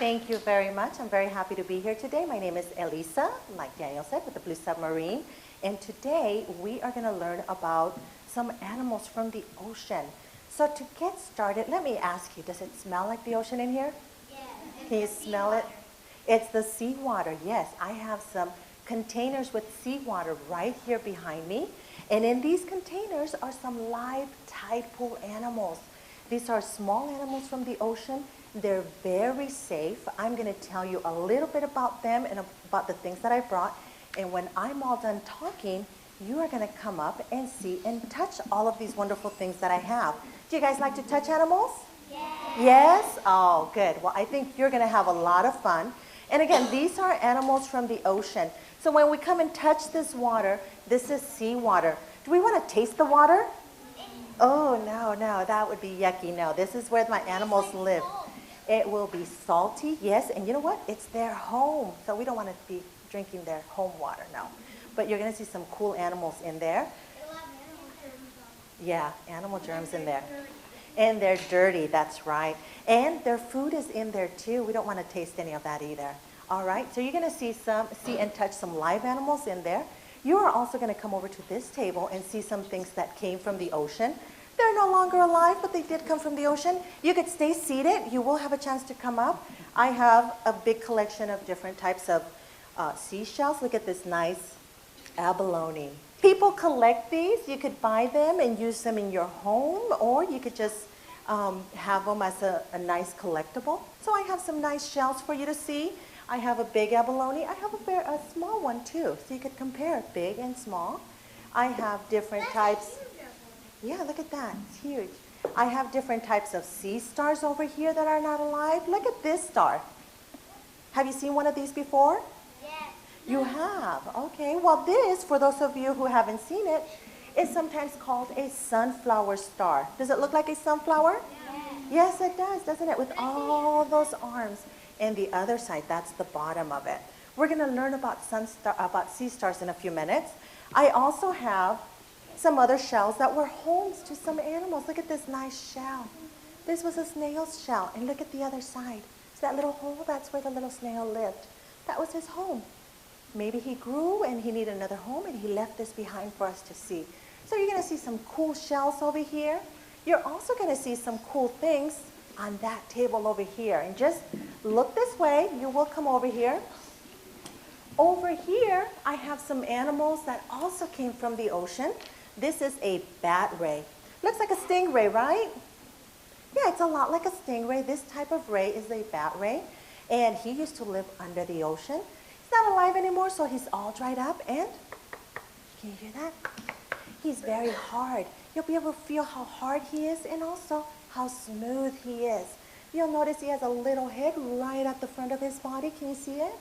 Thank you very much. I'm very happy to be here today. My name is Elisa, like Daniel said, with the Blue Submarine. And today we are going to learn about some animals from the ocean. So to get started, let me ask you, does it smell like the ocean in here? Yes. Can you smell it? It's the seawater, yes. I have some containers with seawater right here behind me. And in these containers are some live tide pool animals. These are small animals from the ocean. They're very safe. I'm going to tell you a little bit about them and about the things that I brought. And when I'm all done talking, you are going to come up and see and touch all of these wonderful things that I have. Do you guys like to touch animals? Yes. Yes? Oh, good. Well, I think you're going to have a lot of fun. And again, these are animals from the ocean. So when we come and touch this water, this is seawater. Do we want to taste the water? Oh, no, that would be yucky. No, this is where my animals live. It will be salty, yes, and you know what? It's their home. So we don't want to be drinking their home water, no. But you're going to see some cool animals in there. Yeah, animal germs in there. And they're dirty, that's right. And their food is in there too. We don't want to taste any of that either. All right, so you're going to see and touch some live animals in there. You are also going to come over to this table and see some things that came from the ocean. They're no longer alive, but they did come from the ocean. You could stay seated. You will have a chance to come up. I have a big collection of different types of seashells. Look at this nice abalone. People collect these. You could buy them and use them in your home, or you could just have them as a nice collectible. So I have some nice shells for you to see. I have a big abalone. I have a small one too, so you could compare big and small. I have different types. Yeah, look at that. It's huge. I have different types of sea stars over here that are not alive. Look at this star. Have you seen one of these before? Yes. You have. Okay. Well, this, for those of you who haven't seen it, is sometimes called a sunflower star. Does it look like a sunflower? Yes. Yes, it does, doesn't it? With all those arms. And the other side, that's the bottom of it. We're going to learn about sea stars in a few minutes. I also have some other shells that were homes to some animals. Look at this nice shell. This was a snail's shell. And look at the other side. So that little hole, that's where the little snail lived. That was his home. Maybe he grew and he needed another home and he left this behind for us to see. So you're going to see some cool shells over here. You're also going to see some cool things on that table over here. And just look this way. You will come over here. Over here, I have some animals that also came from the ocean. This is a bat ray. Looks like a stingray, right? Yeah, it's a lot like a stingray. This type of ray is a bat ray. And he used to live under the ocean. He's not alive anymore, so he's all dried up. And can you hear that? He's very hard. You'll be able to feel how hard he is and also how smooth he is. You'll notice he has a little head right at the front of his body. Can you see it?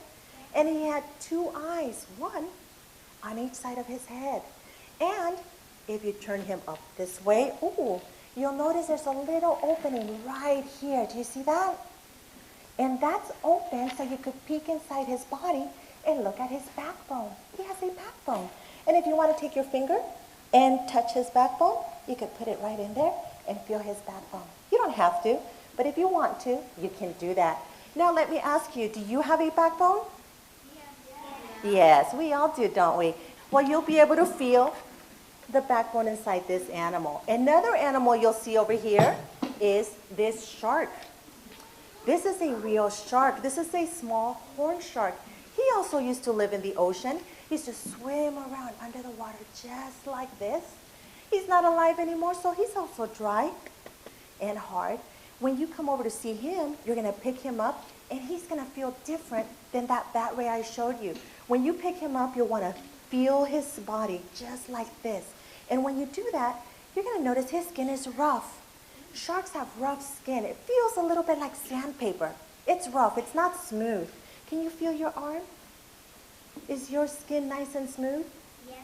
And he had two eyes, one on each side of his head. And if you turn him up this way, ooh, you'll notice there's a little opening right here. Do you see that? And that's open so you could peek inside his body and look at his backbone. He has a backbone. And if you want to take your finger and touch his backbone, you could put it right in there and feel his backbone. You don't have to, but if you want to, you can do that. Now let me ask you, do you have a backbone? Yes, we all do, don't we? Well, you'll be able to feel the backbone inside this animal. Another animal you'll see over here is this shark. This is a real shark. This is a small horn shark. He also used to live in the ocean. He used to swim around under the water just like this. He's not alive anymore, so he's also dry and hard. When you come over to see him, you're going to pick him up, and he's going to feel different than that bat ray I showed you. When you pick him up, you'll want to feel his body just like this. And when you do that, you're going to notice his skin is rough. Sharks have rough skin. It feels a little bit like sandpaper. It's rough. It's not smooth. Can you feel your arm? Is your skin nice and smooth? Yes.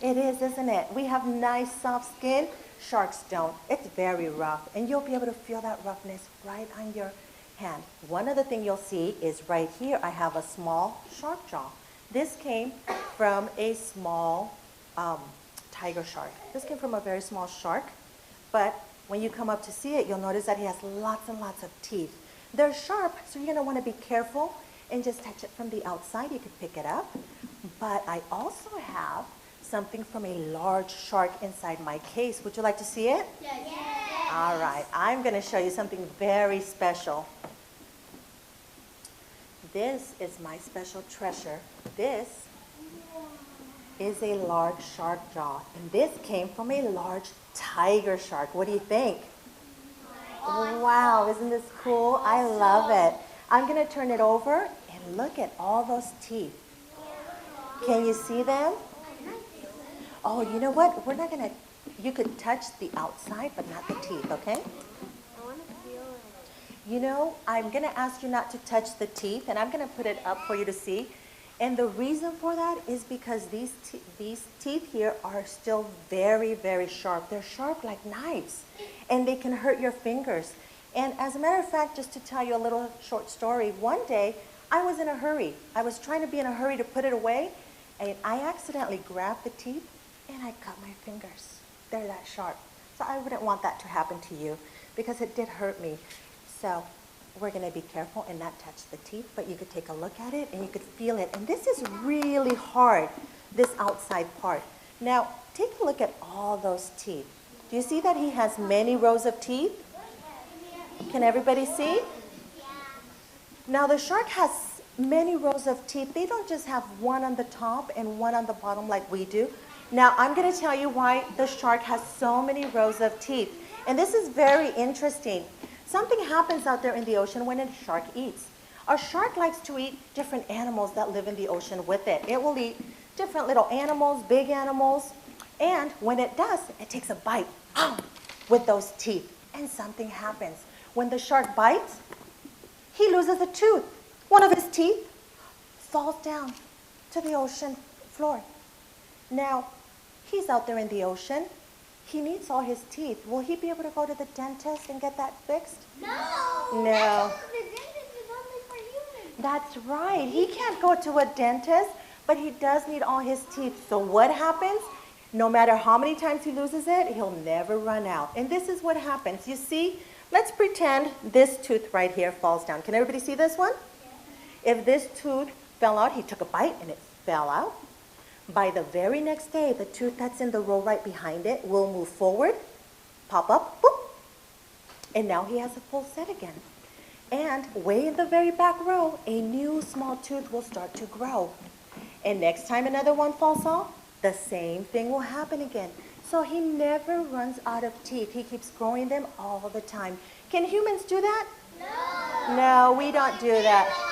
It is, isn't it? We have nice, soft skin. Sharks don't. It's very rough. And you'll be able to feel that roughness right on your hand. One other thing you'll see is right here, I have a small shark jaw. This came from a small tiger shark. This came from a very small shark, but when you come up to see it, you'll notice that he has lots and lots of teeth. They're sharp, so you're going to want to be careful and just touch it from the outside. You could pick it up. But I also have something from a large shark inside my case. Would you like to see it? Yes. All right, I'm going to show you something very special. This is my special treasure. This is a large shark jaw, and this came from a large tiger shark. What do you think? Wow, isn't this cool? I love it. I'm going to turn it over and look at all those teeth. Can you see them? Oh, you know what? We're not going to, you could touch the outside, but not the teeth, okay? I want to feel it. You know, I'm going to ask you not to touch the teeth, and I'm going to put it up for you to see. And the reason for that is because these teeth here are still very, very sharp. They're sharp like knives, and they can hurt your fingers. And as a matter of fact, just to tell you a little short story, one day I was in a hurry. I was trying to be in a hurry to put it away, and I accidentally grabbed the teeth, and I cut my fingers. They're that sharp. So I wouldn't want that to happen to you because it did hurt me. So we're going to be careful and not touch the teeth, but you could take a look at it and you could feel it. And this is really hard, this outside part. Now, take a look at all those teeth. Do you see that he has many rows of teeth? Can everybody see? Now, the shark has many rows of teeth. They don't just have one on the top and one on the bottom like we do. Now, I'm going to tell you why the shark has so many rows of teeth. And this is very interesting. Something happens out there in the ocean when a shark eats. A shark likes to eat different animals that live in the ocean with it. It will eat different little animals, big animals, and when it does, it takes a bite with those teeth, and something happens. When the shark bites, he loses a tooth. One of his teeth falls down to the ocean floor. Now, he's out there in the ocean. He needs all his teeth. Will he be able to go to the dentist and get that fixed? No. No. The dentist is only for humans. That's right. He can't go to a dentist, but he does need all his teeth. So what happens? No matter how many times he loses it, he'll never run out. And this is what happens. You see, let's pretend this tooth right here falls down. Can everybody see this one? If this tooth fell out, he took a bite and it fell out. By the very next day, the tooth that's in the row right behind it will move forward, pop up, boop, and now he has a full set again. And way in the very back row, a new small tooth will start to grow. And next time another one falls off, the same thing will happen again. So he never runs out of teeth. He keeps growing them all the time. Can humans do that? No. No, we don't do that.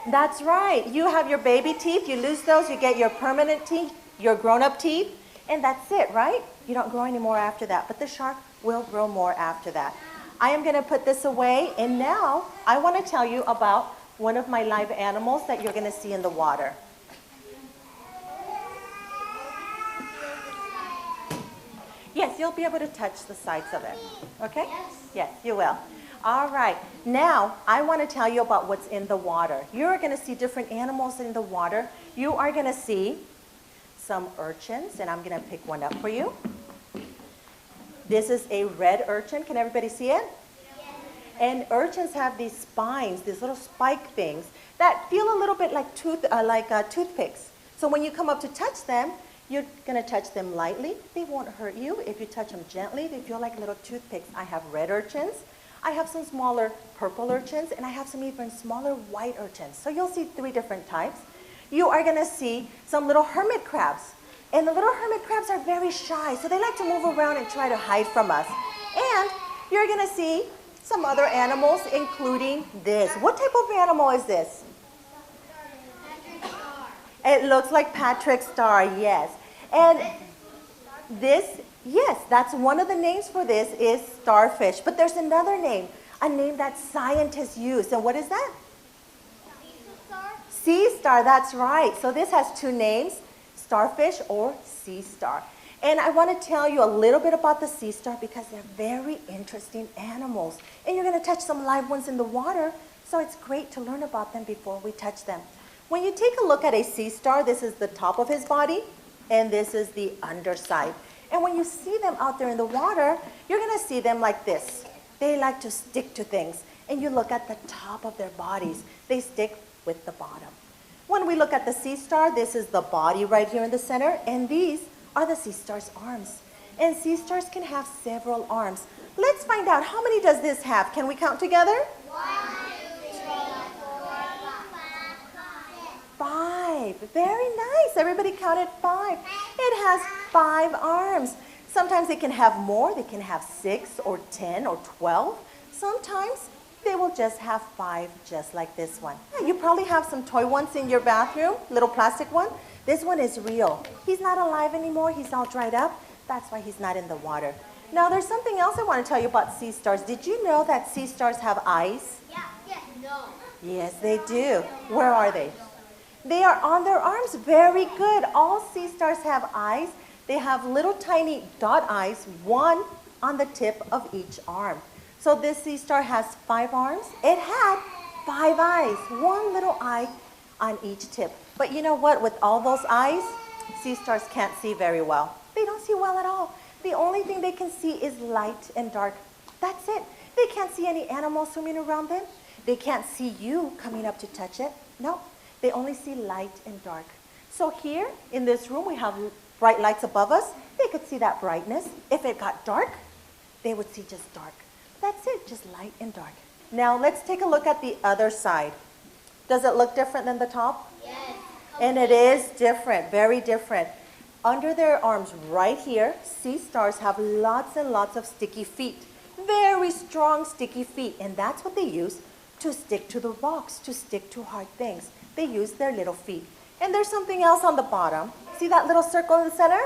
That's right. You have your baby teeth, you lose those, you get your permanent teeth, your grown-up teeth, and that's it, right? You don't grow any more after that, but the shark will grow more after that. I am going to put this away, and now I want to tell you about one of my live animals that you're going to see in the water. Yes, you'll be able to touch the sides of it, okay? Yes, you will. All right, now I want to tell you about what's in the water. You're going to see different animals in the water. You are going to see some urchins, and I'm going to pick one up for you. This is a red urchin. Can everybody see it? Yes. And urchins have these spines, these little spike things that feel a little bit like toothpicks. So when you come up to touch them, you're going to touch them lightly. They won't hurt you. If you touch them gently, they feel like little toothpicks. I have red urchins. I have some smaller purple urchins, and I have some even smaller white urchins. So you'll see 3 different types. You are going to see some little hermit crabs. And the little hermit crabs are very shy, so they like to move around and try to hide from us. And you're going to see some other animals, including this. What type of animal is this? It looks like Patrick's star, yes. And this, yes, that's one of the names for this is starfish. But there's another name, a name that scientists use. And what is that? Sea star, that's right. So this has 2 names, starfish or sea star. And I want to tell you a little bit about the sea star because they're very interesting animals. And you're going to touch some live ones in the water, so it's great to learn about them before we touch them. When you take a look at a sea star, this is the top of his body, and this is the underside. And when you see them out there in the water, you're going to see them like this. They like to stick to things. and you look at the top of their bodies, they stick with the bottom. When we look at the sea star, this is the body right here in the center, and these are the sea star's arms. And sea stars can have several arms. Let's find out, how many does this have? Can we count together? 1, 2, 3, 4, 5. 5. Very nice. Everybody counted 5. It has 5 arms. Sometimes they can have more. They can have 6 or 10 or 12. Sometimes they will just have 5, just like this one. You probably have some toy ones in your bathroom, little plastic one. This one is real. He's not alive anymore. He's all dried up. That's why he's not in the water. Now, there's something else I want to tell you about sea stars. Did you know that sea stars have eyes? Yeah. No. Yes, they do. Where are they? They are on their arms. Very good. All sea stars have eyes. They have little tiny dot eyes, one on the tip of each arm. So this sea star has 5 arms. It had 5 eyes, one little eye on each tip. But you know what? With all those eyes, sea stars can't see very well. They don't see well at all. The only thing they can see is light and dark. That's it. They can't see any animals swimming around them. They can't see you coming up to touch it. No, they only see light and dark. So here in this room, we have bright lights above us. They could see that brightness. If it got dark, they would see just dark. That's it, just light and dark. Now let's take a look at the other side. Does it look different than the top? Yes. And it is different, very different. Under their arms right here, sea stars have lots and lots of sticky feet. Very strong sticky feet. And that's what they use to stick to the rocks, to stick to hard things. They use their little feet. And there's something else on the bottom. See that little circle in the center?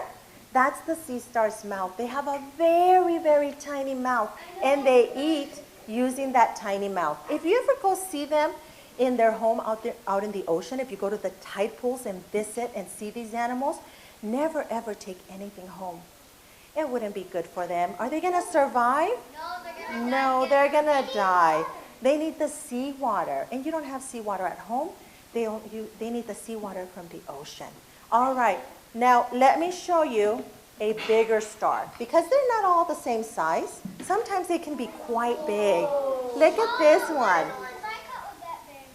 That's the sea star's mouth. They have a very, very tiny mouth. And they eat using that tiny mouth. If you ever go see them in their home out in the ocean, if you go to the tide pools and visit and see these animals, never ever take anything home. It wouldn't be good for them. Are they going to survive? No, they're going to die. They need the seawater. And you don't have seawater at home. They need the seawater from the ocean. All right. Now, let me show you a bigger star. Because they're not all the same size. Sometimes they can be quite big. Look at this one.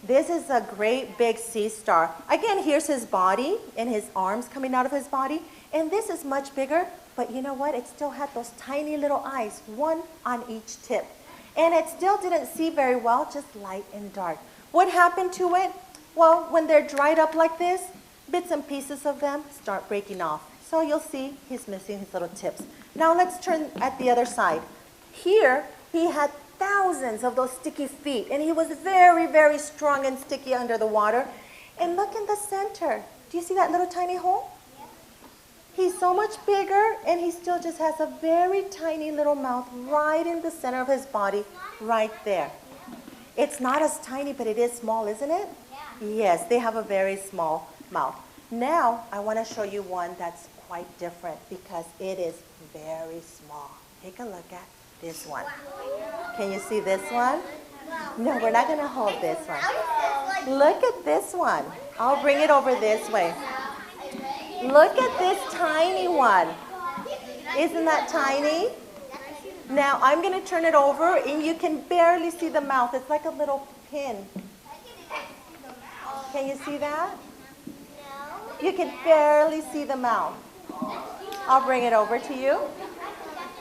This is a great big sea star. Again, here's his body and his arms coming out of his body. And this is much bigger, but you know what? It still had those tiny little eyes, one on each tip. And it still didn't see very well, just light and dark. What happened to it? Well, when they're dried up like this, bits and pieces of them start breaking off. So you'll see he's missing his little tips. Now let's turn at the other side. Here, he had thousands of those sticky feet, and he was very, very strong and sticky under the water. And look in the center. Do you see that little tiny hole? Yep. He's so much bigger, and he still just has a very tiny little mouth right in the center of his body, right there. It's not as tiny, but it is small, isn't it? Yeah. Yes, they have a very small mouth. Now, I want to show you one that's quite different because it is very small. Take a look at this one. Can you see this one? No, we're not going to hold this one. Look at this one. I'll bring it over this way. Look at this tiny one. Isn't that tiny? Now, I'm going to turn it over, and you can barely see the mouth. It's like a little pin. Can you see that? You can barely see the mouth. I'll bring it over to you.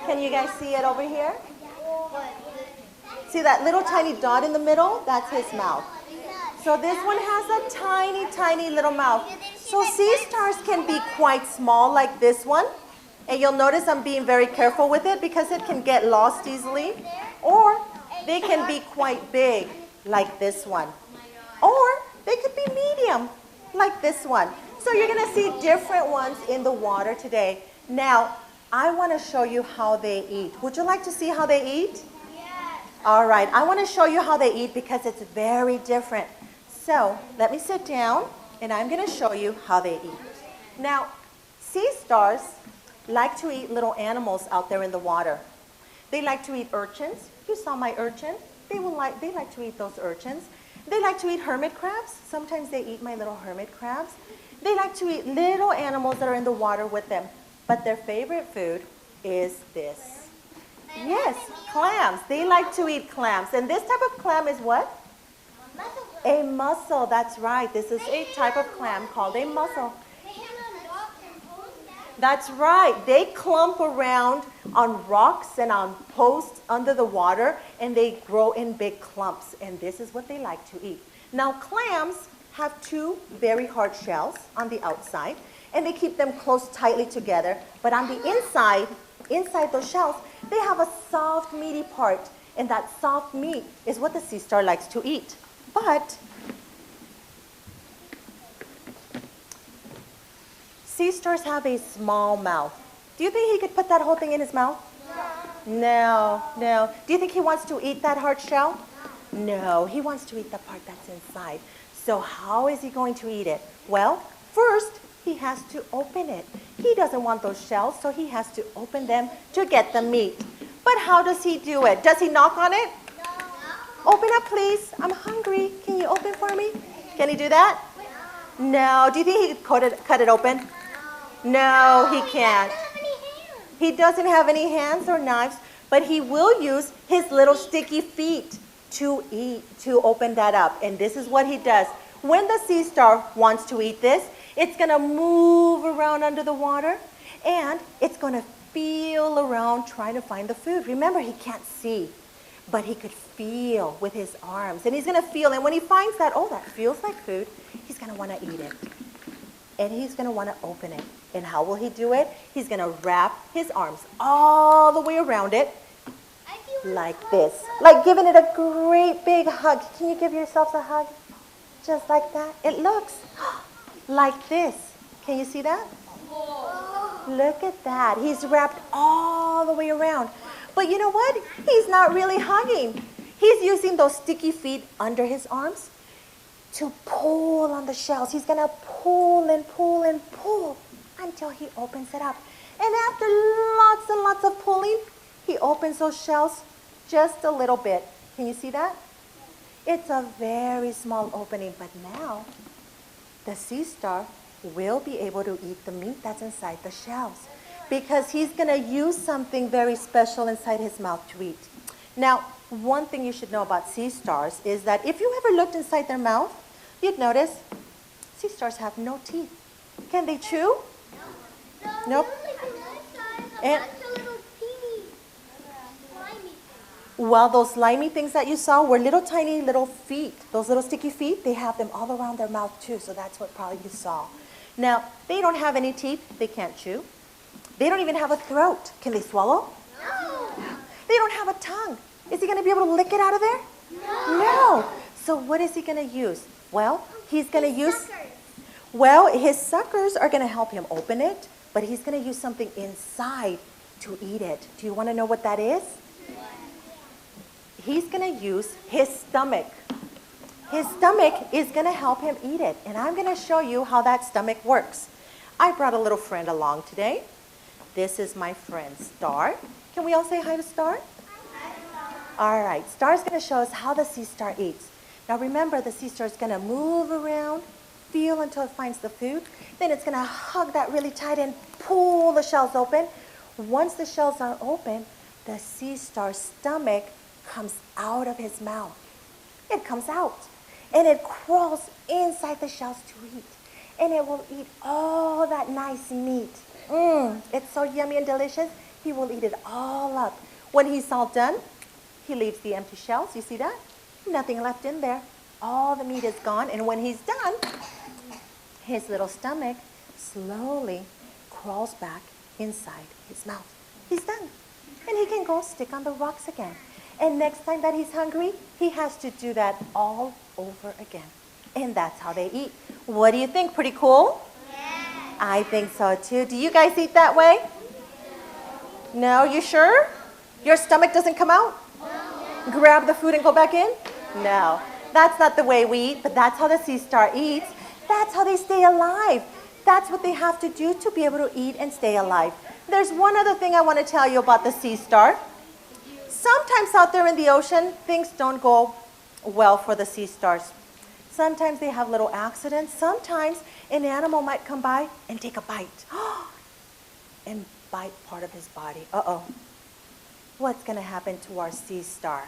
Can you guys see it over here? See that little tiny dot in the middle? That's his mouth. So this one has a tiny, tiny little mouth. So sea stars can be quite small like this one. And you'll notice I'm being very careful with it because it can get lost easily. Or they can be quite big like this one. Or they could be medium like this one. So you're going to see different ones in the water today. Now, I want to show you how they eat. Would you like to see how they eat? Yes. All right, I want to show you how they eat because it's very different. So let me sit down and I'm going to show you how they eat. Now, sea stars like to eat little animals out there in the water. They like to eat urchins. You saw my urchin. They like to eat those urchins. They like to eat hermit crabs. Sometimes they eat my little hermit crabs. They like to eat little animals that are in the water with them. But their favorite food is this. Yes, clams. They like to eat clams. And this type of clam is what? A mussel. That's right. This is a type of clam called a mussel. That's right. They clump around on rocks and on posts under the water, and they grow in big clumps. And this is what they like to eat. Now, clams have two very hard shells on the outside, and they keep them close tightly together. But on the inside those shells, they have a soft, meaty part. And that soft meat is what the sea star likes to eat. But sea stars have a small mouth. Do you think he could put that whole thing in his mouth? No, no. Do you think he wants to eat that hard shell? No, he wants to eat the part that's inside. So how is he going to eat it? Well, first, he has to open it. He doesn't want those shells, so he has to open them to get the meat. But how does he do it? Does he knock on it? Open up, please. I'm hungry. Can you open for me? Can he do that? No. Do you think he could cut it open? No, he can't. He doesn't have any hands or knives, but he will use his little sticky feet to open that up. And this is what he does. When the sea star wants to eat this, it's going to move around under the water, and it's going to feel around trying to find the food. Remember, he can't see, but he could feel with his arms. And he's going to feel, and when he finds that, oh, that feels like food, he's going to want to eat it. And he's going to want to open it. And how will he do it? He's going to wrap his arms all the way around it like this. Like giving it a great big hug. Can you give yourselves a hug? Just like that. It looks like this. Can you see that? Look at that. He's wrapped all the way around. But you know what? He's not really hugging. He's using those sticky feet under his arms to pull on the shells. He's going to pull and pull and pull until he opens it up. And after lots and lots of pulling, he opens those shells just a little bit. Can you see that? It's a very small opening, but now the sea star will be able to eat the meat that's inside the shells because he's going to use something very special inside his mouth to eat. Now, one thing you should know about sea stars is that if you ever looked inside their mouth, you'd notice sea stars have no teeth. Can they chew? Nope. And well, those slimy things that you saw were little tiny little feet. Those little sticky feet, they have them all around their mouth too, so that's what probably you saw. Now, they don't have any teeth. They can't chew. They don't even have a throat. Can they swallow? No. They don't have a tongue. Is he going to be able to lick it out of there? No. So what is he going to use? Well, he's going to use... Well, his suckers are going to help him open it, but he's going to use something inside to eat it. Do you want to know what that is? He's going to use his stomach. His stomach is going to help him eat it, and I'm going to show you how that stomach works. I brought a little friend along today. This is my friend, Star. Can we all say hi to Star? All right, Star's going to show us how the sea star eats. Now remember, the sea star is going to move around, feel until it finds the food. Then it's going to hug that really tight and pull the shells open. Once the shells are open, the sea star's stomach comes out of his mouth. It comes out, and it crawls inside the shells to eat. And it will eat all that nice meat. It's so yummy and delicious. He will eat it all up. When he's all done, he leaves the empty shells. You see that? Nothing left in there. All the meat is gone. And when he's done, his little stomach slowly crawls back inside his mouth. He's done. And he can go stick on the rocks again. And next time that he's hungry, he has to do that all over again. And that's how they eat. What do you think? Pretty cool? Yeah. I think so too. Do you guys eat that way? No, you sure? Your stomach doesn't come out? No. Grab the food and go back in? No. That's not the way we eat, but that's how the sea star eats. That's how they stay alive. That's what they have to do to be able to eat and stay alive. There's one other thing I want to tell you about the sea star. Sometimes out there in the ocean, things don't go well for the sea stars. Sometimes they have little accidents. Sometimes an animal might come by and take a bite and bite part of his body. Uh-oh. what's going to happen to our sea star?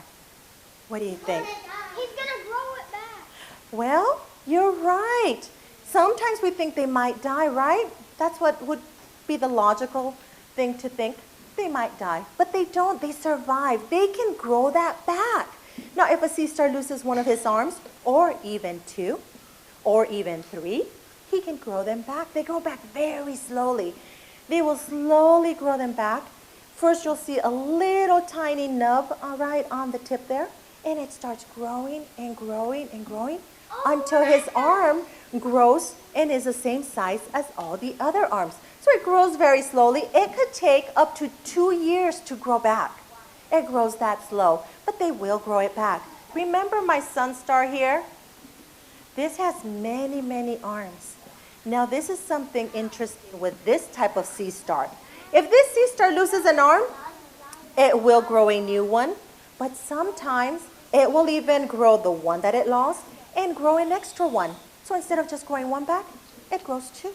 What do you think? He's gonna grow it back. Well, you're right. Sometimes we think they might die, right? That's what would be the logical thing to think. They might die, but they don't. They survive. They can grow that back. Now, if a sea star loses one of his arms, or even two, or even three, he can grow them back. They grow back very slowly. They will slowly grow them back. First, you'll see a little tiny nub, all right, on the tip there, and it starts growing and growing and growing until his arm grows and is the same size as all the other arms. So it grows very slowly. It could take up to 2 years to grow back. It grows that slow, but they will grow it back. Remember my sun star here? This has many, many arms. Now this is something interesting with this type of sea star. If this sea star loses an arm, it will grow a new one, but sometimes it will even grow the one that it lost and grow an extra one. So instead of just growing one back, it grows two.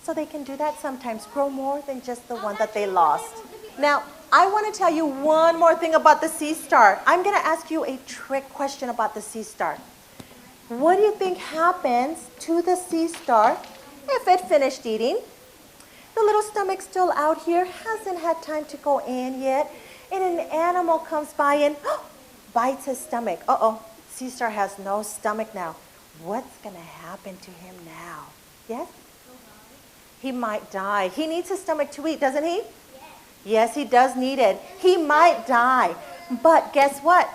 So they can do that sometimes, grow more than just the one that they lost. Now, I want to tell you one more thing about the sea star. I'm going to ask you a trick question about the sea star. What do you think happens to the sea star if it finished eating? The little stomach still out here, hasn't had time to go in yet, and an animal comes by and bites his stomach. Uh-oh, sea star has no stomach now. What's going to happen to him now? Yes? He might die. He needs his stomach to eat, doesn't he? Yes, he does need it. He might die. But guess what?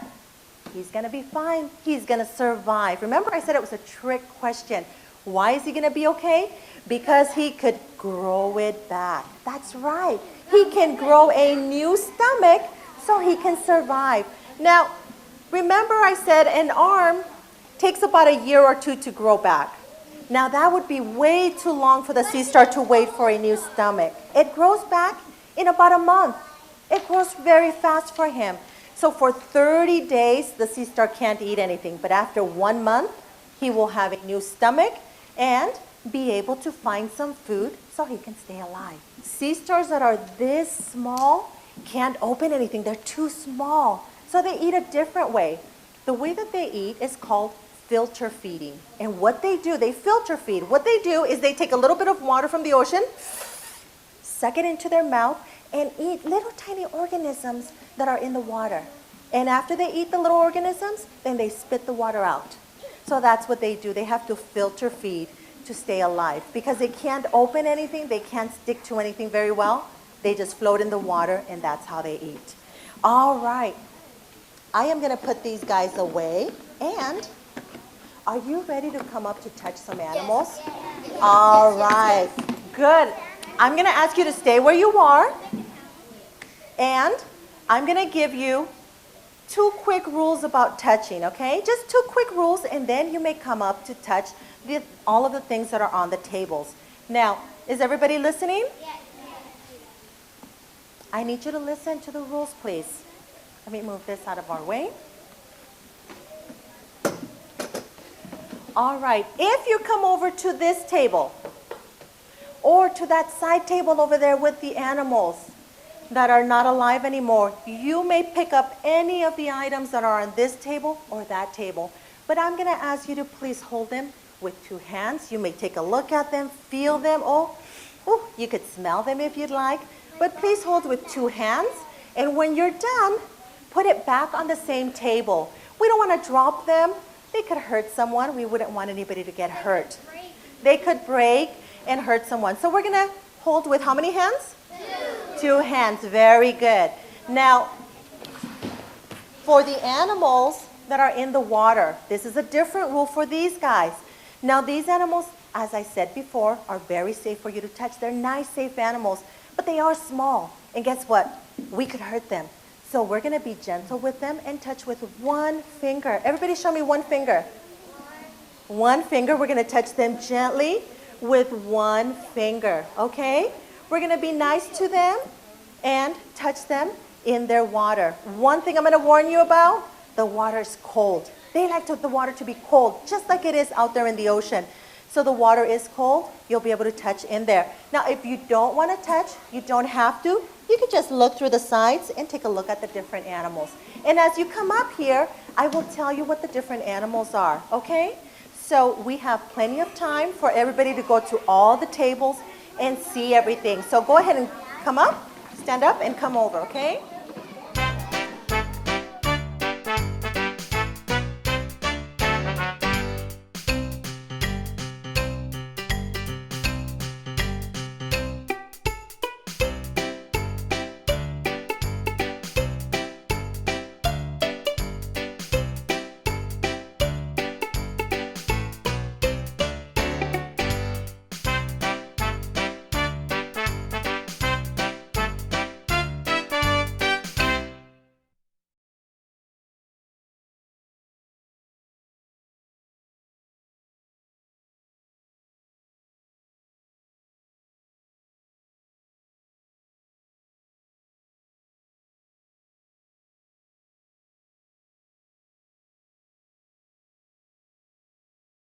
He's going to be fine. He's going to survive. Remember I said it was a trick question. Why is he going to be okay? Because he could grow it back. That's right. He can grow a new stomach so he can survive. Now, remember I said an arm takes about a year or two to grow back. Now that would be way too long for the sea star to wait for a new stomach. It grows back in about a month. It grows very fast for him. So for 30 days, the sea star can't eat anything. But after 1 month, he will have a new stomach and be able to find some food so he can stay alive. Sea stars that are this small can't open anything. They're too small. So they eat a different way. The way that they eat is called filter feeding. And what they do, they filter feed. What they do is they take a little bit of water from the ocean, suck it into their mouth, and eat little tiny organisms that are in the water. And after they eat the little organisms, then they spit the water out. So that's what they do. They have to filter feed to stay alive because they can't open anything. They can't stick to anything very well. They just float in the water, and that's how they eat. All right. I am going to put these guys away. And are you ready to come up to touch some animals? All right. Good. I'm going to ask you to stay where you are. And I'm going to give you 2 quick rules about touching, okay? Just 2 quick rules, and then you may come up to touch all of the things that are on the tables. Now, is everybody listening? I need you to listen to the rules, please. Let me move this out of our way. All right, if you come over to this table or to that side table over there with the animals that are not alive anymore, you may pick up any of the items that are on this table or that table. But I'm going to ask you to please hold them with 2 hands. You may take a look at them, feel them. Oh, you could smell them if you'd like. But please hold with 2 hands. And when you're done, put it back on the same table. We don't want to drop them. They could hurt someone. We wouldn't want anybody to get hurt. They could break and hurt someone. So we're going to hold with how many hands? 2 hands. Very good. Now, for the animals that are in the water, this is a different rule for these guys. Now, these animals, as I said before, are very safe for you to touch. They're nice, safe animals, but they are small. And guess what? We could hurt them. So we're going to be gentle with them and touch with 1 finger. Everybody show me 1 finger. 1 finger. We're going to touch them gently with 1 finger, okay? We're going to be nice to them and touch them in their water. One thing I'm going to warn you about, the water is cold. They like the water to be cold, just like it is out there in the ocean. So the water is cold, you'll be able to touch in there. Now, if you don't want to touch, you don't have to. You can just look through the sides and take a look at the different animals. And as you come up here, I will tell you what the different animals are, okay? So we have plenty of time for everybody to go to all the tables and see everything. So go ahead and come up, stand up and come over, okay?